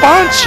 5,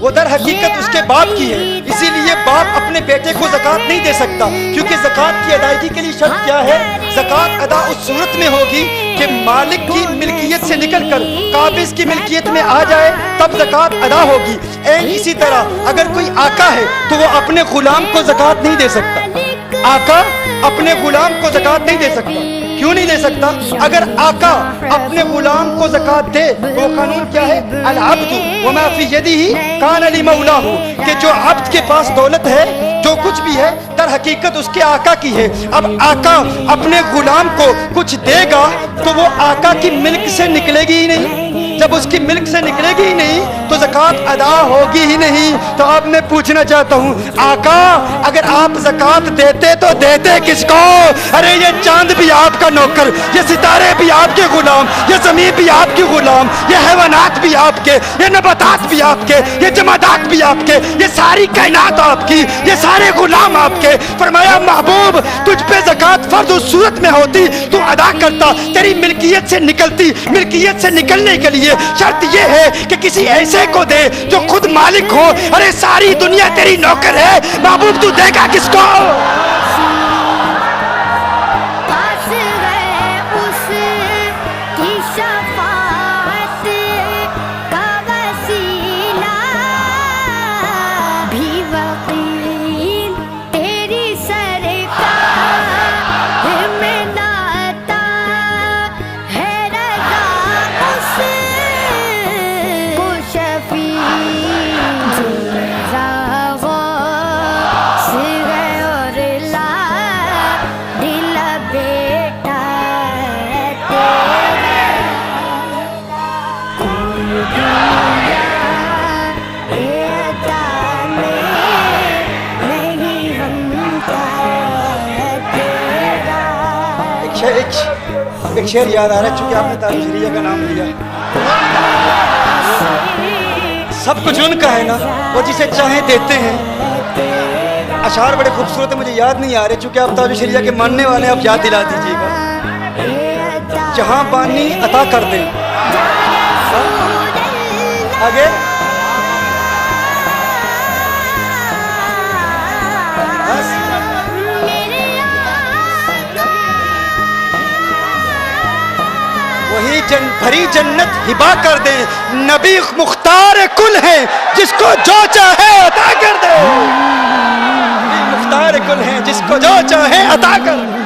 وہ در حقیقت اس کے باپ کی ہے، اسی لیے باپ اپنے بیٹے کو زکوٰۃ نہیں دے سکتا، کیونکہ زکوٰۃ کی ادائیگی کے لیے شرط کیا ہے؟ زکوٰۃ ادا اس صورت میں ہوگی کہ مالک کی ملکیت سے نکل کر قابض کی ملکیت میں آ جائے، تب زکوٰۃ ادا ہوگی۔ اسی طرح اگر کوئی آقا ہے تو وہ اپنے غلام کو زکوٰۃ نہیں دے سکتا، آقا اپنے غلام کو زکوٰۃ نہیں دے سکتا۔ کیوں نہیں دے سکتا؟ اگر آقا اپنے غلام کو زکوٰۃ دے وہ قانون کیا ہے؟ العبد وما فی یدہ کان لمولاه، کہ جو عبد کے پاس دولت ہے، جو کچھ بھی ہے، در حقیقت اس کے آقا کی ہے۔ اب آقا اپنے غلام کو کچھ دے گا تو وہ آقا کی ملک سے نکلے گی ہی نہیں، جب اس کی ملک سے نکلے گی ہی نہیں تو زکوٰۃ ادا ہوگی ہی نہیں۔ تو اب میں پوچھنا چاہتا ہوں، آقا اگر آپ زکوٰۃ دیتے تو دیتے کس کو؟ ارے یہ چاند بھی آپ کا نوکر، یہ ستارے بھی آپ کے غلام، یہ زمین بھی آپ کی غلام، یہ حیوانات بھی آپ کے، یہ نباتات بھی آپ کے، یہ جمادات بھی آپ کے، یہ ساری کائنات آپ کی، یہ سارے غلام آپ کے۔ فرمایا محبوب تجھ پہ زکوٰۃ فرض اس صورت میں ہوتی تو ادا کرتا، تیری ملکیت سے نکلتی۔ ملکیت سے نکلنے کے لیے شرط یہ ہے کہ کسی ایسے کو دے جو خود مالک ہو۔ ارے ساری دنیا تیری نوکر ہے، محبوب تو دے گا کس کو؟ ایک شعر یاد آ رہا ہے، چونکہ آپ نے تاج شریعہ کا نام لیا۔ سب کچھ ان کا ہے نا، وہ جسے چاہیں دیتے ہیں۔ اشعار بڑے خوبصورت ہیں، مجھے یاد نہیں آ رہے، چونکہ آپ تاج شریعہ کے ماننے والے ہیں، آپ یاد دلا دیجیے گا۔ جہاں بانی عطا کر دیں، آگے وہی بھری جنت ہبا کر دیں، نبی مختار کل ہیں جس کو جو چاہے عطا کر دیں، نبی مختار کل ہیں جس کو جو چاہے عطا کر دیں۔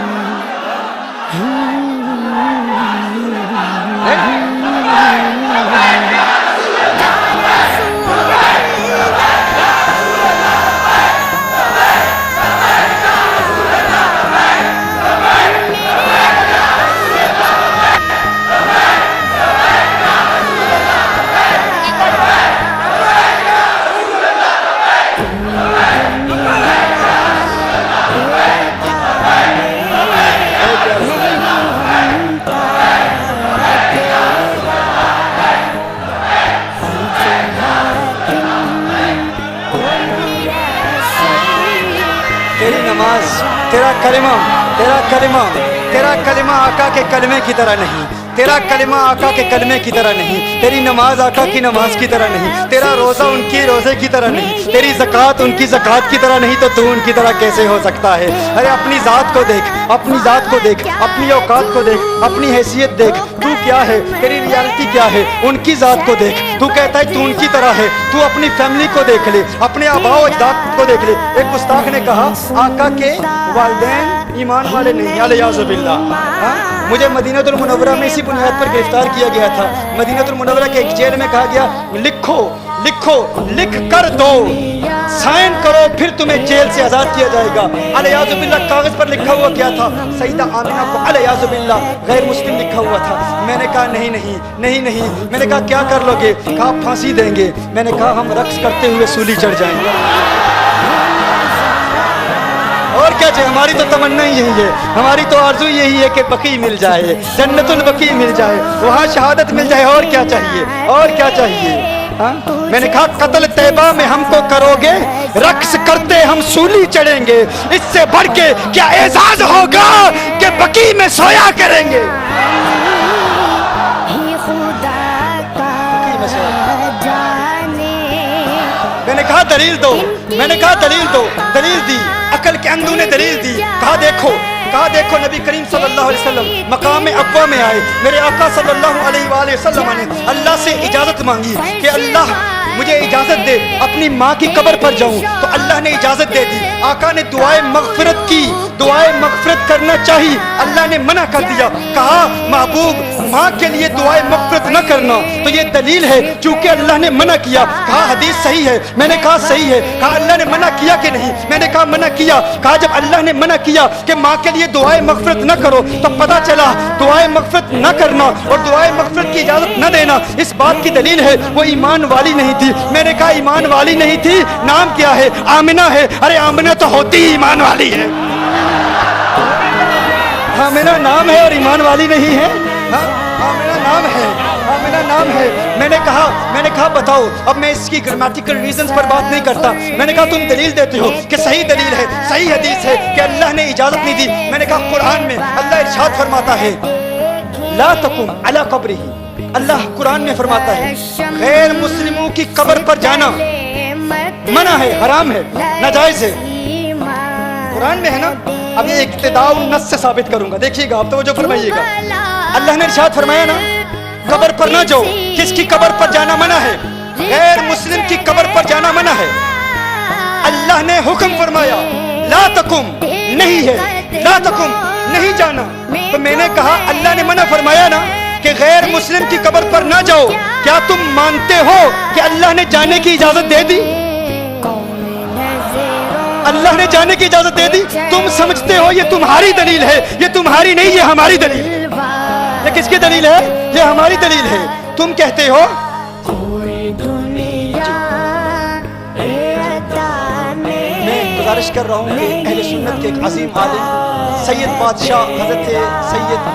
تیرا کلمہ آقا کے کلمے کی طرح نہیں، تیرا کلمہ آقا کے کلمے کی طرح نہیں، تیری نماز آقا کی نماز کی طرح نہیں، تیرا روزہ ان کی روزے کی طرح نہیں، تیری زکوٰۃ ان کی زکوٰۃ کی طرح نہیں، تو ان کی طرح کیسے ہو سکتا ہے؟ ارے اپنی ذات کو دیکھ، اپنی ذات کو دیکھ، اپنی اوقات کو دیکھ، اپنی حیثیت دیکھ، تو کیا ہے، تیری ریالٹی کیا ہے، ان کی ذات کو دیکھ۔ تو کہتا ہے تو ان کی طرح ہے، تو اپنی فیملی کو دیکھ لے، اپنے آباء و اجداد کو دیکھ لے۔ ایک گستاخ نے کہا آقا کے والدین ایمان والے نہیں، الیاذ باللہ۔ مجھے مدینہ المنورہ میں اسی بنیاد پر گرفتار کیا گیا تھا۔ مدینہ المنورہ کے ایک جیل میں کہا گیا لکھو لکھو، لکھ کر دو، سائن کرو، پھر تمہیں جیل سے آزاد کیا جائے گا۔ الیاذ باللہ کاغذ پر لکھا ہوا کیا تھا؟ سیدہ آمنہ کو الیاذ باللہ غیر مسلم لکھا ہوا تھا۔ میں نے کہا نہیں نہیں نہیں نہیں، میں نے کہا کیا کر لو گے؟ کہا پھانسی دیں گے۔ میں نے کہا ہم رقص کرتے ہوئے سولی چڑھ جائیں گے۔ اور کیا چاہیے؟ ہماری تو تمنا ہی یہی ہے، ہماری تو آرزو یہی ہے کہ بقی مل جائے، جنت البقیع مل جائے، وہاں شہادت مل جائے۔ اور کیا چاہیے؟ اور کیا چاہیے؟ میں نے کہا قتل طیبہ میں ہم کو کرو گے، رقص کرتے ہم سولی چڑھیں گے، اس سے بڑھ کے کیا اعزاز ہوگا کہ بقیع میں سویا کریں گے۔ کہا دلیل دو، میں نے کہا دلیل دو، دلیل دی، عقل کے اندھوں نے دلیل دی، کہا دیکھو نبی کریم صلی اللہ علیہ وسلم مقام اقوا میں آئے، میرے آقا صلی اللہ علیہ وآلہ وسلم نے اللہ سے اجازت مانگی کہ اللہ مجھے اجازت دے اپنی ماں کی قبر پر جاؤں، تو اللہ نے اجازت دے دی۔ آقا نے دعائے مغفرت کی، دعائے مغفرت کرنا چاہی، اللہ نے منع کر دیا، کہا محبوب ماں کے لیے دعائے مغفرت نہ کرنا، تو یہ دلیل ہے چونکہ اللہ نے منع کیا۔ کہا حدیث صحیح ہے، میں نے کہا صحیح ہے، کہا اللہ نے منع کیا کہ نہیں، میں نے کہا منع کیا، کہا جب اللہ نے منع کیا کہ ماں کے لیے دعائے مغفرت نہ کرو، تو پتہ چلا دعائے مغفرت نہ کرنا اور دعائے مغفرت کی اجازت نہ دینا اس بات کی دلیل ہے وہ ایمان والی نہیں تھی۔ میں نے کہا ایمان والی نہیں تھی، نام کیا ہے؟ آمنہ ہے۔ ارے آمنہ تو ہوتی ہی ایمان والی ہے، آمنہ نام ہے اور ایمان والی نہیں ہے، آمنہ نام ہے، آمنہ نام ہے۔ میں نے کہا بتاؤ، اب میں اس کی گرامیٹیکل ریزنز پر بات نہیں کرتا، میں نے کہا تم دلیل دیتے ہو کہ صحیح دلیل ہے، صحیح حدیث ہے کہ اللہ نے اجازت نہیں دی۔ میں نے کہا قرآن میں اللہ ارشاد فرماتا ہے لا تقم علی قبرہ، اللہ قرآن میں فرماتا ہے غیر مسلموں کی قبر پر جانا منع ہے، حرام ہے، ناجائز ہے، قرآن میں ہے نا۔ اب یہ اقتداء النص سے ثابت کروں گا، دیکھیے گا، آپ توجہ فرمائیے گا۔ اللہ نے ارشاد فرمایا نا قبر پر نہ جاؤ، کس کی قبر پر جانا منع ہے؟ غیر مسلم کی قبر پر جانا منع ہے۔ اللہ نے حکم فرمایا لا تقم، نہیں ہے، لا تقم، نہیں جانا۔ تو میں نے کہا اللہ نے منع فرمایا نا کہ غیر مسلم کی قبر پر نہ جاؤ، کیا تم مانتے ہو کہ اللہ نے جانے کی اجازت دے دی؟ اللہ نے جانے کی اجازت دے دی؟ تم سمجھتے ہو یہ تمہاری دلیل ہے، یہ تمہاری نہیں، یہ ہماری دلیل ہے۔ یہ کس کی دلیل ہے؟ یہ ہماری دلیل ہے۔ تم کہتے ہو میں گزارش کر رہا ہوں کہ اہل سنت کے ایک عظیم عالم سید بادشاہ حضرت سید